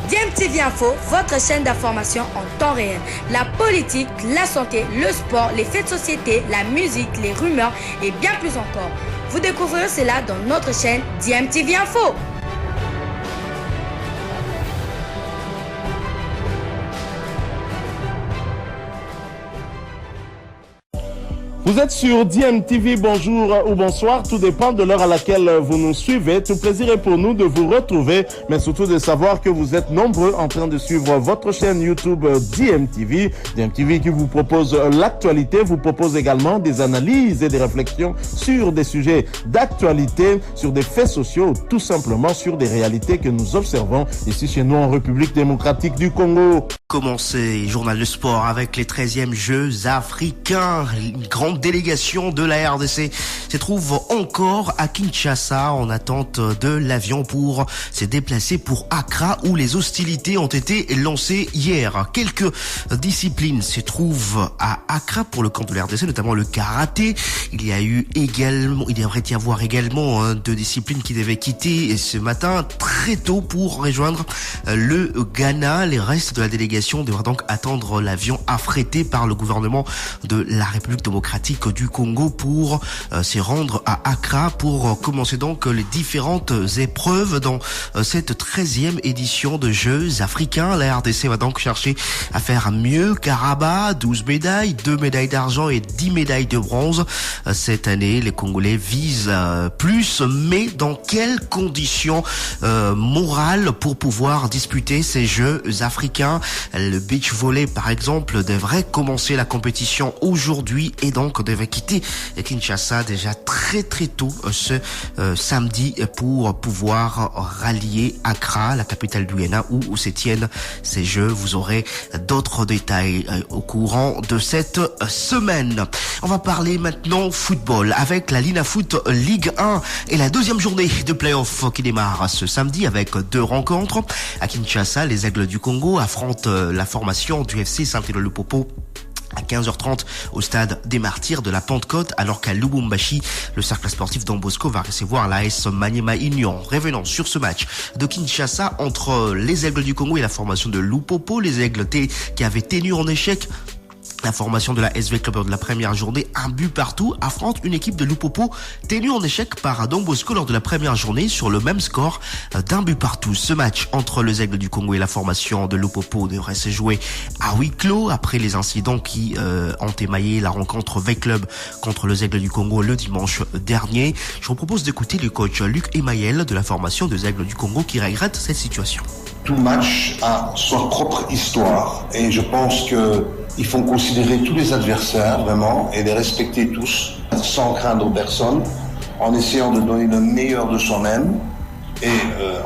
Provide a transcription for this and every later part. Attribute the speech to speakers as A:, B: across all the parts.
A: DMTV Info, votre chaîne d'information en temps réel. La politique, la santé, le sport, les faits de société, la musique, les rumeurs et bien plus encore. Vous découvrirez cela dans notre chaîne DMTV Info.
B: Vous êtes sur DMTV, bonjour ou bonsoir, tout dépend de l'heure à laquelle vous nous suivez. Tout plaisir est pour nous de vous retrouver, mais surtout de savoir que vous êtes nombreux en train de suivre votre chaîne YouTube DMTV. DMTV qui vous propose l'actualité, vous propose également des analyses et des réflexions sur des sujets d'actualité, sur des faits sociaux, tout simplement sur des réalités que nous observons ici chez nous en République démocratique du Congo.
C: Commencez, journal de sport avec les 13e Jeux africains. Une grande délégation de la RDC se trouve encore à Kinshasa en attente de l'avion pour se déplacer pour Accra où les hostilités ont été lancées hier. Quelques disciplines se trouvent à Accra pour le camp de la RDC, notamment le karaté. Il devrait y avoir également deux disciplines qui devaient quitter ce matin très tôt pour rejoindre le Ghana. Les restes de la délégation devra donc attendre l'avion affrété par le gouvernement de la République démocratique du Congo pour se rendre à Accra pour commencer donc les différentes épreuves dans cette 13e édition de Jeux africains. La RDC va donc chercher à faire mieux qu'Araba, 12 médailles, 2 médailles d'argent et 10 médailles de bronze. Cette année, les Congolais visent plus, mais dans quelles conditions morales pour pouvoir disputer ces Jeux africains? Le beach volley, par exemple, devrait commencer la compétition aujourd'hui et donc devrait quitter Kinshasa déjà très très tôt ce samedi pour pouvoir rallier Accra, la capitale du Ghana, où se tiennent ces Jeux. Vous aurez d'autres détails au courant de cette semaine. On va parler maintenant football avec la Linafoot Ligue 1 et la deuxième journée de play-off qui démarre ce samedi avec deux rencontres. À Kinshasa, les Aigles du Congo affrontent la formation du FC Saint-Éloi-le-Popo à 15h30 au stade des Martyrs de la Pentecôte, alors qu'à Lubumbashi, le cercle sportif Don Bosco va recevoir l'AS Maniema Union. Revenons sur ce match de Kinshasa entre les Aigles du Congo et la formation de Lupopo, les Aigles qui avaient tenu en échec la formation de la SV Club de la première journée, un but partout, affronte une équipe de Lupopo tenue en échec par Don Bosco lors de la première journée sur le même score d'un but partout. Ce match entre les Aigles du Congo et la formation de Lupopo devrait se jouer à huis clos après les incidents qui ont émaillé la rencontre V-Club contre les Aigles du Congo le dimanche dernier. Je vous propose d'écouter le coach Luc Emayel de la formation des Aigles du Congo qui regrette cette situation.
D: Tout match a son propre histoire et je pense que il faut considérer tous les adversaires vraiment et les respecter tous sans craindre personne, en essayant de donner le meilleur de soi-même et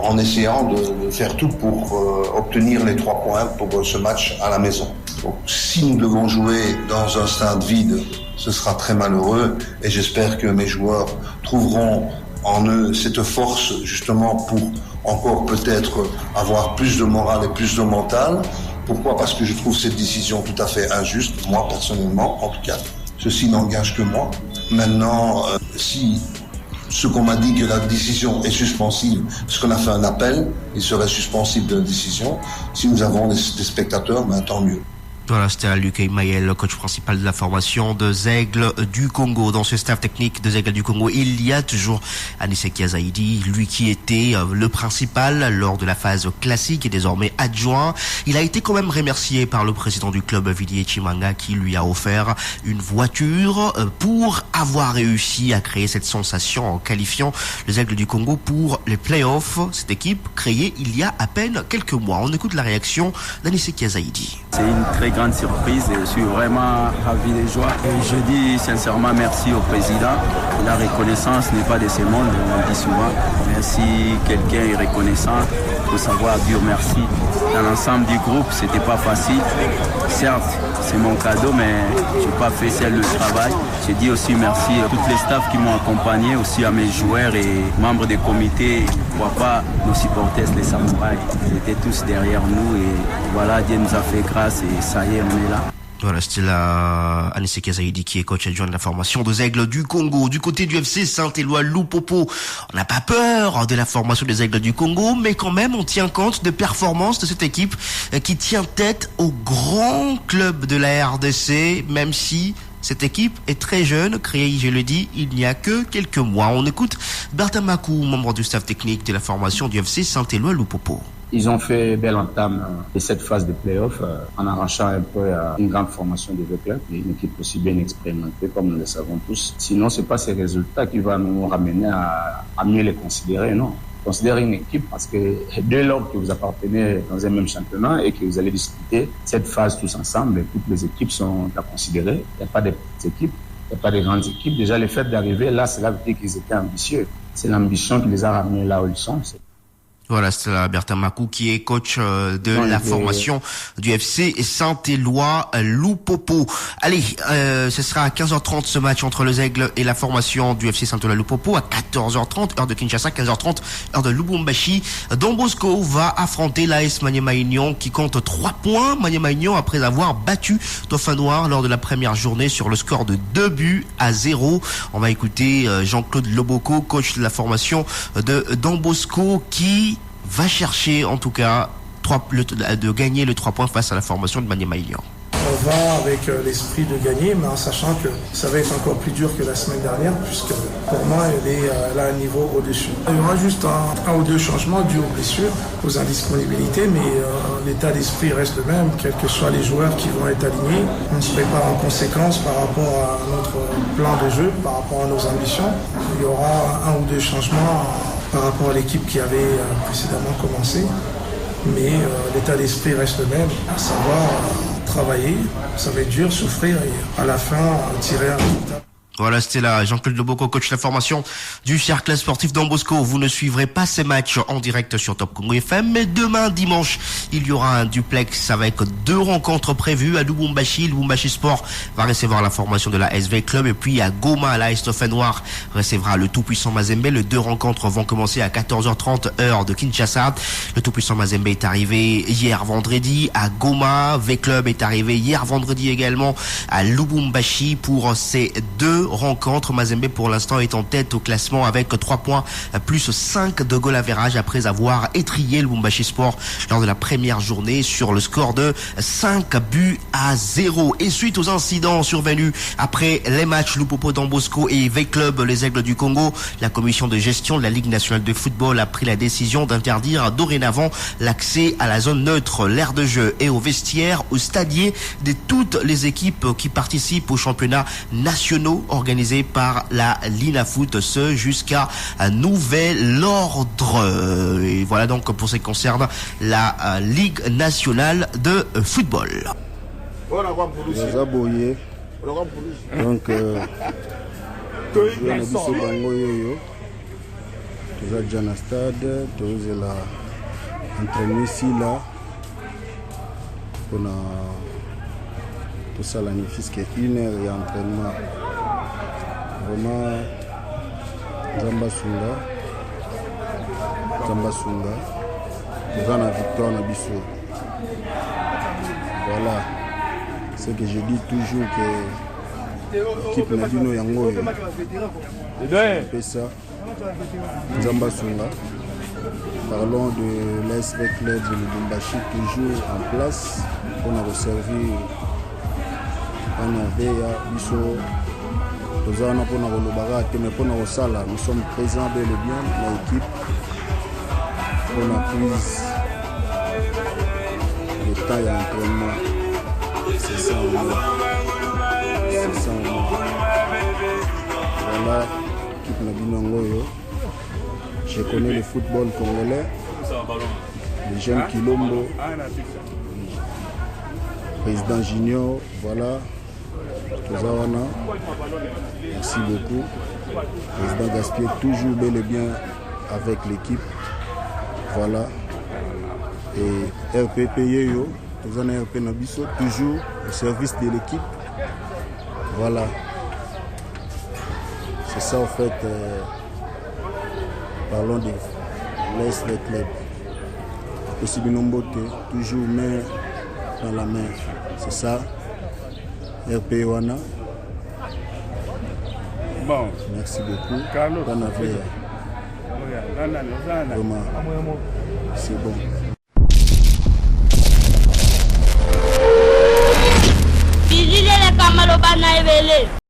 D: en essayant de faire tout pour obtenir les 3 points pour ce match à la maison. Donc, si nous devons jouer dans un stade vide, ce sera très malheureux et j'espère que mes joueurs trouveront en eux cette force justement pour encore peut-être avoir plus de morale et plus de mental. Pourquoi ? Parce que je trouve cette décision tout à fait injuste, moi personnellement en tout cas. Ceci n'engage que moi. Maintenant, si ce qu'on m'a dit que la décision est suspensive, parce qu'on a fait un appel, il serait suspensible de la décision. Si nous avons des spectateurs, ben, tant mieux.
C: Voilà, c'était Luc Emayel, le coach principal de la formation des Aigles du Congo. Dans ce staff technique des Aigles du Congo, il y a toujours Aniseki Azaidi, lui qui était le principal lors de la phase classique et désormais adjoint. Il a été quand même remercié par le président du club, Vili Chimanga, qui lui a offert une voiture pour avoir réussi à créer cette sensation en qualifiant les Aigles du Congo pour les playoffs. Cette équipe créée il y a à peine quelques mois. On écoute la réaction d'Aniseki Azaidi.
E: C'est une très grande surprise et je suis vraiment ravi de joie. Et je dis sincèrement merci au président. La reconnaissance n'est pas de ce monde, on dit souvent. Mais si quelqu'un est reconnaissant, il faut savoir dire merci. Dans l'ensemble du groupe, c'était pas facile. Certes, c'est mon cadeau, mais je n'ai pas fait seul le travail. Je dis aussi merci à tous les staffs qui m'ont accompagné, aussi à mes joueurs et membres des comités. Pourquoi pas nos supporters, les samouraïs. Ils étaient tous derrière nous et voilà, Dieu nous a fait grâce et ça y est, on est là.
C: Voilà, c'était la Aniseke Zaidi qui est coach adjoint de la formation des Aigles du Congo. Du côté du FC Saint-Éloi Lupopo, on n'a pas peur de la formation des Aigles du Congo, mais quand même on tient compte des performances de cette équipe qui tient tête au grand club de la RDC, même si cette équipe est très jeune, créée, je le dis, il n'y a que quelques mois. On écoute Bertin Makou, membre du staff technique de la formation du FC Saint-Éloi Lupopo.
F: Ils ont fait belle entame de cette phase de play-off en arrachant un peu une grande formation de deux clubs et une équipe aussi bien expérimentée comme nous le savons tous. Sinon, c'est pas ces résultats qui vont nous ramener à mieux les considérer, non. Considérez une équipe parce que dès lors que vous appartenez dans un même championnat et que vous allez discuter cette phase tous ensemble, toutes les équipes sont à considérer. Il n'y a pas de petites équipes, il n'y a pas de grandes équipes. Déjà, le fait d'arriver là, c'est là qu'ils étaient ambitieux. C'est l'ambition qui les a ramenés là où ils sont.
C: Voilà, c'est Bertin Makou qui est coach de la formation du FC Saint-Éloi Lupopo. Allez, ce sera à 15h30 ce match entre les Aigles et la formation du FC Saint-Éloi Lupopo. À 14h30, heure de Kinshasa, 15h30, heure de Lubumbashi. Don Bosco va affronter l'AS Maniema Union qui compte 3 points. Maniema Union après avoir battu Dauphin Noir lors de la première journée sur le score de 2-0. On va écouter Jean-Claude Loboko, coach de la formation de Don Bosco, qui va chercher en tout cas de gagner le 3 points face à la formation de Maniema Union.
G: On va avec l'esprit de gagner, mais en sachant que ça va être encore plus dur que la semaine dernière, puisque pour moi, elle a un niveau au-dessus. Il y aura juste un ou deux changements dus aux blessures, aux indisponibilités, mais l'état d'esprit reste le même, quels que soient les joueurs qui vont être alignés. On se prépare en conséquence par rapport à notre plan de jeu, par rapport à nos ambitions. Il y aura un ou deux changements par rapport à l'équipe qui avait précédemment commencé, mais l'état d'esprit reste le même, à savoir travailler, ça va être dur, souffrir et à la fin tirer un résultat.
C: Voilà, c'était là Jean-Claude Loboko, coach de la formation du cercle sportif Don Bosco. Vous ne suivrez pas ces matchs en direct sur Top Congo FM, mais demain, dimanche, il y aura un duplex avec 2 rencontres prévues à Lubumbashi. Lubumbashi Sport va recevoir la formation de la SV Club, et puis à Goma, la Dauphin Noir recevra le tout-puissant Mazembe. Les 2 rencontres vont commencer à 14h30 heure de Kinshasa. Le tout-puissant Mazembe est arrivé hier vendredi à Goma. V Club est arrivé hier vendredi également à Lubumbashi pour ces 2 rencontres. Mazembe pour l'instant est en tête au classement avec 3 points plus 5 de goal average après avoir étrié le Lubumbashi Sport lors de la première journée sur le score de 5-0. Et suite aux incidents survenus après les matchs Lupopo Don Bosco et V Club les Aigles du Congo, la commission de gestion de la Ligue nationale de football a pris la décision d'interdire dorénavant l'accès à la zone neutre, l'aire de jeu et au vestiaire, au stadier de toutes les équipes qui participent aux championnats nationaux organisé par la Linafoot, ce jusqu'à nouvel ordre. Et voilà donc pour ce qui concerne la Ligue nationale de football.
H: Donc, toza déjà na stade tozela entraîner ici là pona tosala nifiske 1 heure ya entraînement. Vraiment Zamba Sunga toza na victoire na biso. Voilà ce que je dis toujours que l'équipe na bino yango fait ça. Zamba Sunga, parlons de l'ASV Club de Lubumbashi, toujours en place pour nous servir en Norvège. Nous sommes présents bel et bien dans l'équipe pour la prise de temps et d'entraînement. C'est ça. Voilà, l'équipe Nabinangoyo. Je connais le football congolais, les jeunes Kilombo, président Junior, voilà. Tozawana, merci beaucoup. Président Gaspier, toujours bel et bien avec l'équipe. Voilà. Et RPP Yeyo, Tozana RP Nabiso, toujours au service de l'équipe. Voilà. C'est ça en fait. Parlons de l'Est Club. Aussi Binombote, toujours main dans la main. C'est ça. RP Wana.
I: Bon.
H: Merci beaucoup.
I: Carlos.
H: Vraiment, c'est bon.
A: Bilile le kamalo bana ebele.